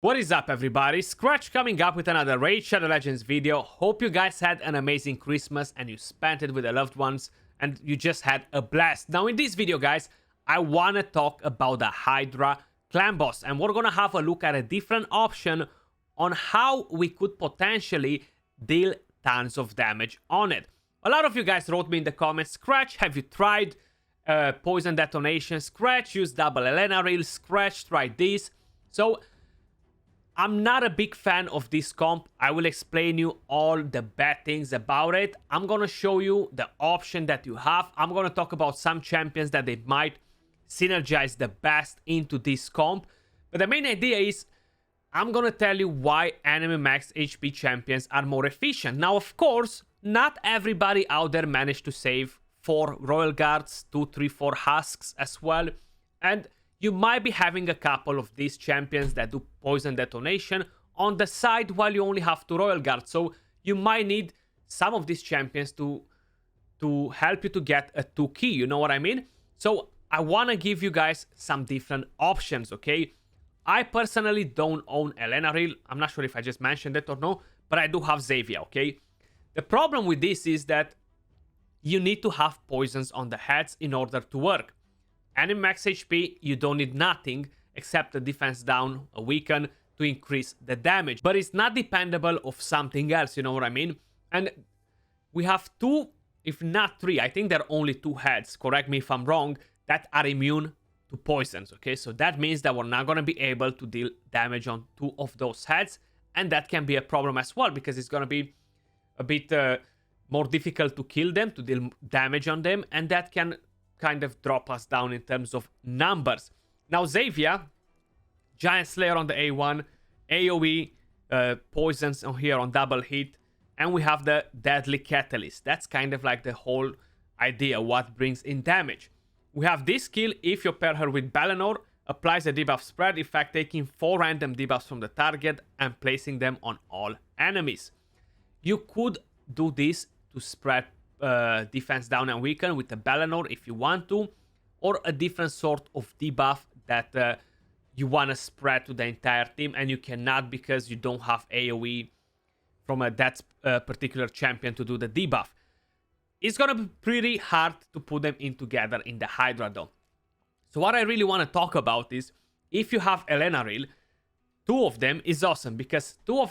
What is up, everybody? Skratch coming up with another Raid Shadow Legends video. Hope you guys had an amazing Christmas and you spent it with your loved ones and you just had a blast. Now in this video, guys, I want to talk about the Hydra clan boss, and we're going to have a look at a different option on how we could potentially deal tons of damage on it. A lot of you guys wrote me in the comments, Skratch, have you tried poison detonation? Skratch used double Elena reel, Skratch tried this. So I'm not a big fan of this comp. I will explain you all the bad things about it. I'm gonna show you the option that you have. I'm gonna talk about some champions that they might synergize the best into this comp. But the main idea is I'm gonna tell you why enemy max HP champions are more efficient. Now, of course, not everybody out there managed to save 4 Royal Guards, 2, 3, 4 Husks as well. And you might be having a couple of these champions that do poison detonation on the side while you only have 2 Royal Guards. So you might need some of these champions to help you to get a 2 key, you know what I mean? So I want to give you guys some different options, okay? I personally don't own Elena Reel. I'm not sure if I just mentioned it or no, but I do have Xavier, okay? The problem with this is that you need to have poisons on the heads in order to work. Enemy max HP, you don't need nothing except a defense down, a weaken to increase the damage. But it's not dependable of something else, you know what I mean? And we have 2, if not 3, I think there are only 2 heads, correct me if I'm wrong, that are immune to poisons, okay? So that means that we're not going to be able to deal damage on 2 of those heads. And that can be a problem as well, because it's going to be a bit more difficult to kill them, to deal damage on them. And that can kind of drop us down in terms of numbers. Now Xavier, Giant Slayer on the A1, AoE, poisons on here on double hit, and we have the Deadly Catalyst. That's kind of like the whole idea, what brings in damage. We have this skill, if you pair her with Balenor, applies a debuff spread, in fact taking 4 random debuffs from the target and placing them on all enemies. You could do this to spread defense down and weaken with the Balenor if you want to, or a different sort of debuff that you want to spread to the entire team and you cannot because you don't have AoE from that particular champion to do the debuff. It's gonna be pretty hard to put them in together in the Hydra though. So what I really want to talk about is, if you have Elena Reel, 2 of them is awesome, because 2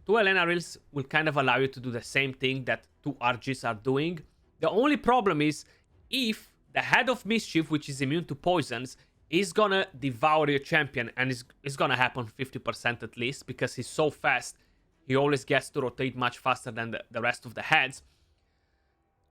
Elena Reels will kind of allow you to do the same thing that 2 RGs are doing. The only problem is if the Head of Mischief, which is immune to poisons, is gonna devour your champion, and it's gonna happen 50% at least, because he's so fast, he always gets to rotate much faster than the rest of the heads.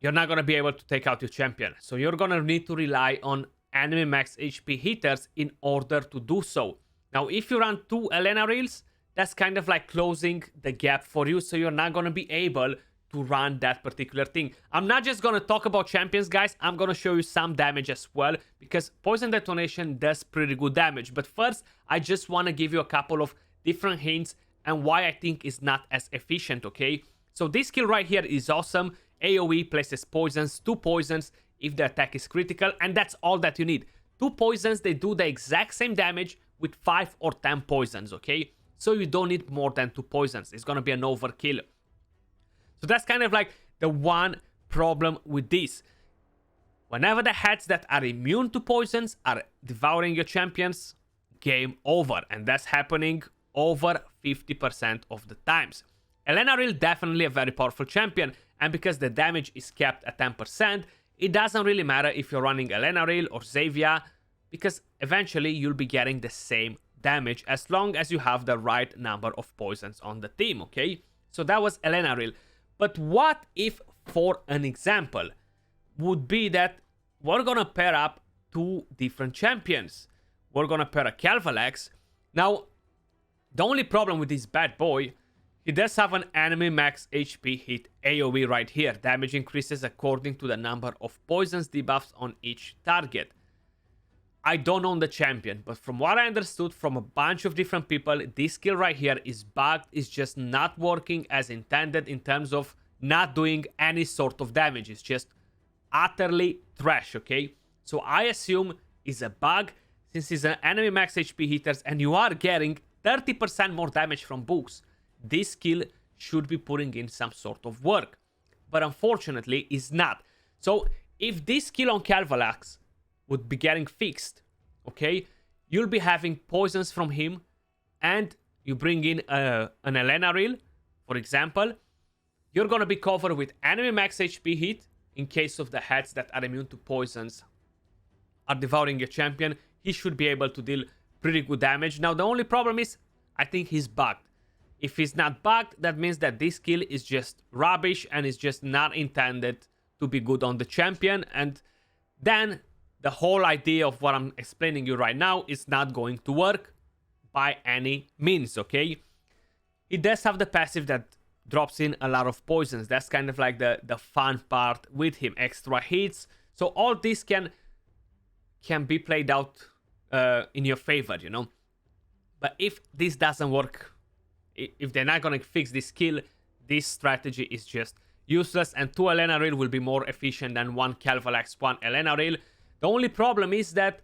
You're not gonna be able to take out your champion. So you're gonna need to rely on enemy max HP hitters in order to do so. Now, if you run 2 Elena Reels, that's kind of like closing the gap for you, so you're not going to be able to run that particular thing. I'm not just going to talk about champions, guys. I'm going to show you some damage as well, because poison detonation does pretty good damage. But first, I just want to give you a couple of different hints and why I think it's not as efficient, okay? So this skill right here is awesome. AoE places poisons, 2 poisons if the attack is critical, and that's all that you need. 2 poisons, they do the exact same damage with 5 or 10 poisons, okay? So you don't need more than 2 poisons. It's going to be an overkill. So that's kind of like the one problem with this. Whenever the heads that are immune to poisons are devouring your champions, game over. And that's happening over 50% of the times. Elena Reel definitely a very powerful champion. And because the damage is kept at 10%, it doesn't really matter if you're running Elena Reel or Xavier, because eventually you'll be getting the same damage as long as you have the right number of poisons on the team, okay? So that was Elena Reel. But what if, for an example, would be that we're gonna pair up 2 different champions. We're gonna pair a Calvalex. Now, the only problem with this bad boy, he does have an enemy max HP hit AoE right here. Damage increases according to the number of poisons debuffs on each target. I don't own the champion, but from what I understood from a bunch of different people, this skill right here is bugged. It's just not working as intended in terms of not doing any sort of damage. It's just utterly trash, okay? So I assume it's a bug, since it's an enemy max HP hitters and you are getting 30% more damage from books. This skill should be putting in some sort of work, but unfortunately is not. So if this skill on Calvalax would be getting fixed, okay, you'll be having poisons from him, and you bring in an Elena reel, for example, you're gonna be covered with enemy max HP hit in case of the heads that are immune to poisons are devouring your champion. He should be able to deal pretty good damage. Now the only problem is, I think he's bugged. If he's not bugged, that means that this skill is just rubbish and is just not intended to be good on the champion, and then the whole idea of what I'm explaining you right now is not going to work by any means, okay? It does have the passive that drops in a lot of poisons. That's kind of like the fun part with him. Extra hits. So all this can be played out in your favor, you know? But if this doesn't work, if they're not going to fix this skill, this strategy is just useless, and 2 Elena reel will be more efficient than 1 Calvalax, 1 Elena reel. The only problem is that,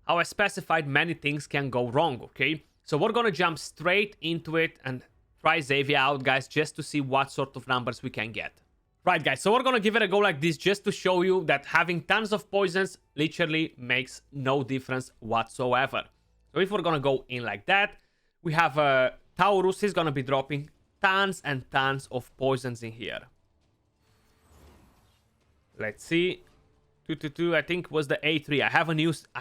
how I specified, many things can go wrong, okay? So we're gonna jump straight into it and try Xavier out, guys, just to see what sort of numbers we can get. Right, guys, so we're gonna give it a go like this just to show you that having tons of poisons literally makes no difference whatsoever. So if we're gonna go in like that, we have Taurus. He's gonna be dropping tons and tons of poisons in here. Let's see. 222, I think, was the A3. I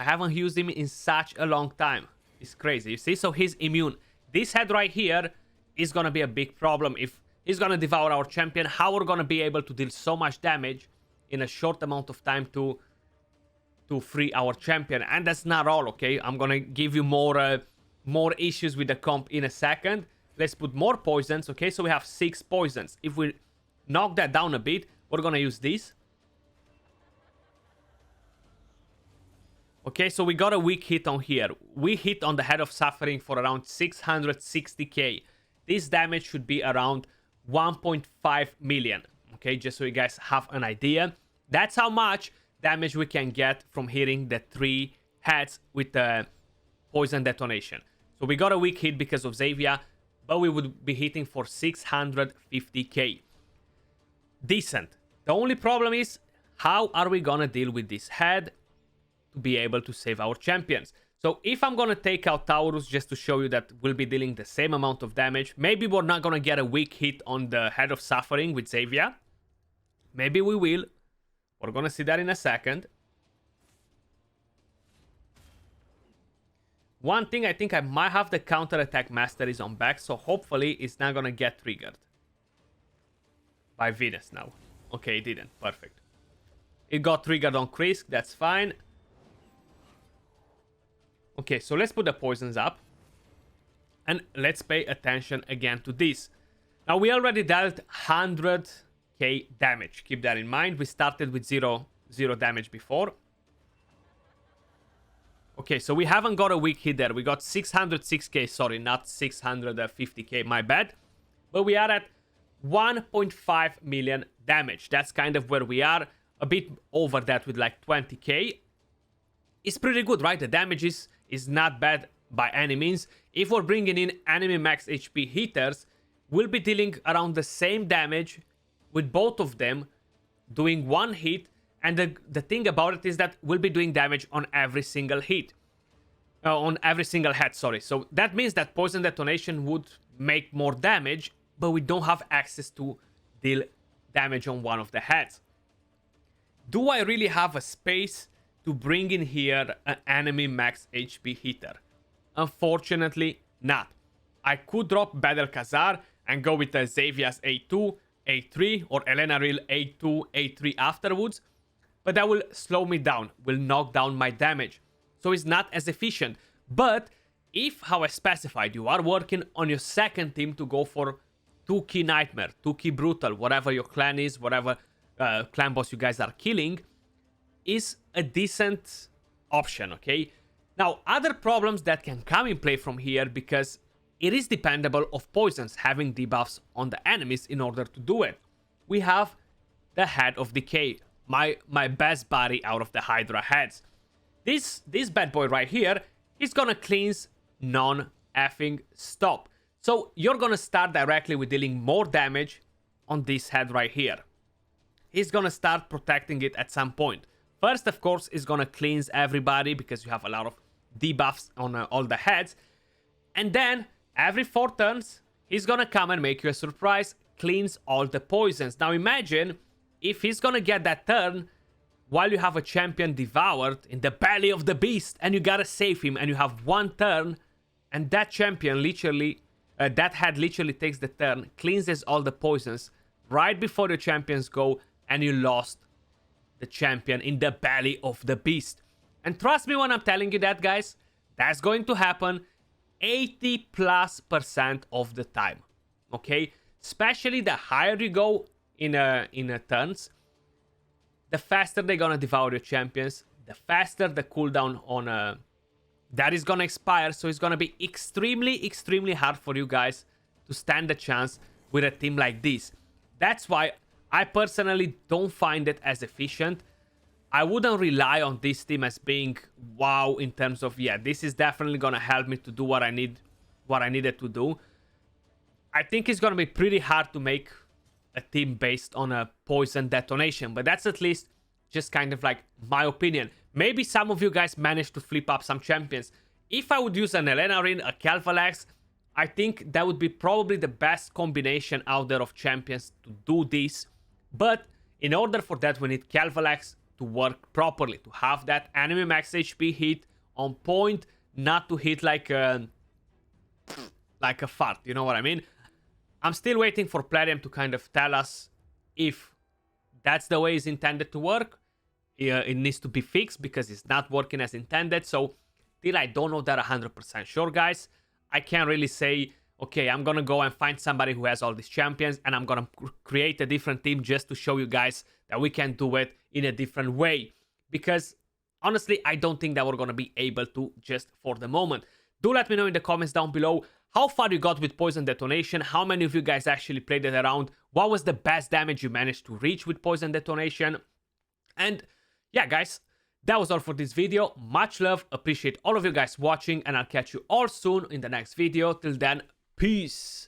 haven't used him in such a long time. It's crazy, you see? So he's immune. This head right here is gonna be a big problem. If he's gonna devour our champion, how we're gonna be able to deal so much damage in a short amount of time to free our champion? And that's not all, okay? I'm gonna give you more issues with the comp in a second. Let's put more poisons, okay? So we have 6 poisons. If we knock that down a bit, we're gonna use this. Okay, so we got a weak hit on here. We hit on the Head of Suffering for around 660k. This damage should be around 1.5 million. Okay, just so you guys have an idea. That's how much damage we can get from hitting the 3 heads with the Poison Detonation. So we got a weak hit because of Xavier, but we would be hitting for 650k. Decent. The only problem is, how are we gonna deal with this head to be able to save our champions? So if I'm gonna take out Taurus just to show you that we'll be dealing the same amount of damage, maybe we're not gonna get a weak hit on the Head of Suffering with Xavier. Maybe we will. We're gonna see that in a second. One thing, I think I might have the counter attack masteries on back, so hopefully it's not gonna get triggered by Venus now. Okay, it didn't. Perfect. It got triggered on Krisk, that's fine. Okay, so let's put the poisons up. And let's pay attention again to this. Now, we already dealt 100k damage. Keep that in mind. We started with zero damage before. Okay, so we haven't got a weak hit there. We got 606k, sorry, not 650k, my bad. But we are at 1.5 million damage. That's kind of where we are. A bit over that with like 20k. It's pretty good, right? The damage is not bad by any means. If we're bringing in enemy max HP hitters, we'll be dealing around the same damage with both of them, doing 1 hit. And the thing about it is that we'll be doing damage on every single hit. On every single head, sorry. So that means that Poison Detonation would make more damage, but we don't have access to deal damage on one of the heads. Do I really have a space to bring in here an enemy max HP hitter? Unfortunately, not. I could drop Battle Khazar and go with the Xavier's A2, A3, or Elena Reel A2, A3 afterwards, but that will slow me down, will knock down my damage. So it's not as efficient. But if, how I specified, you are working on your second team to go for 2-key Nightmare, 2-key Brutal, whatever your clan is, whatever clan boss you guys are killing, is a decent option, okay? Now, other problems that can come in play from here, because it is dependable of poisons having debuffs on the enemies in order to do it. We have the Head of Decay, my best buddy out of the Hydra heads. This bad boy right here is gonna cleanse effing stop. So you're gonna start directly with dealing more damage on this head right here. He's gonna start protecting it at some point. First, of course, is gonna cleanse everybody because you have a lot of debuffs on all the heads. And then, every 4 turns, he's gonna come and make you a surprise, cleanse all the poisons. Now imagine if he's gonna get that turn while you have a champion devoured in the belly of the beast and you gotta save him and you have 1 turn and that champion literally, that head literally takes the turn, cleanses all the poisons right before your champions go and you lost the champion in the belly of the beast. And trust me when I'm telling you that, guys, that's going to happen 80+% of the time, okay? Especially the higher you go in turns, the faster they're gonna devour your champions, the faster the cooldown on that is gonna expire. So it's gonna be extremely hard for you guys to stand a chance with a team like this. That's why I personally don't find it as efficient. I wouldn't rely on this team as being wow in terms of, yeah, this is definitely gonna help me to do what I needed to do. I think it's gonna be pretty hard to make a team based on a poison detonation, but that's at least just kind of like my opinion. Maybe some of you guys managed to flip up some champions. If I would use an Elenarin, a Calvalax, I think that would be probably the best combination out there of champions to do this. But in order for that, we need Calvalax to work properly, to have that enemy max HP hit on point, not to hit like a fart, you know what I mean? I'm still waiting for Plarium to kind of tell us if that's the way it's intended to work. It needs to be fixed because it's not working as intended. So till I don't know that 100% sure, guys, I can't really say, okay, I'm gonna go and find somebody who has all these champions and I'm gonna create a different team just to show you guys that we can do it in a different way. Because honestly, I don't think that we're gonna be able to just for the moment. Do let me know in the comments down below how far you got with Poison Detonation, how many of you guys actually played it around, what was the best damage you managed to reach with Poison Detonation. And yeah, guys, that was all for this video. Much love, appreciate all of you guys watching, and I'll catch you all soon in the next video. Till then, peace.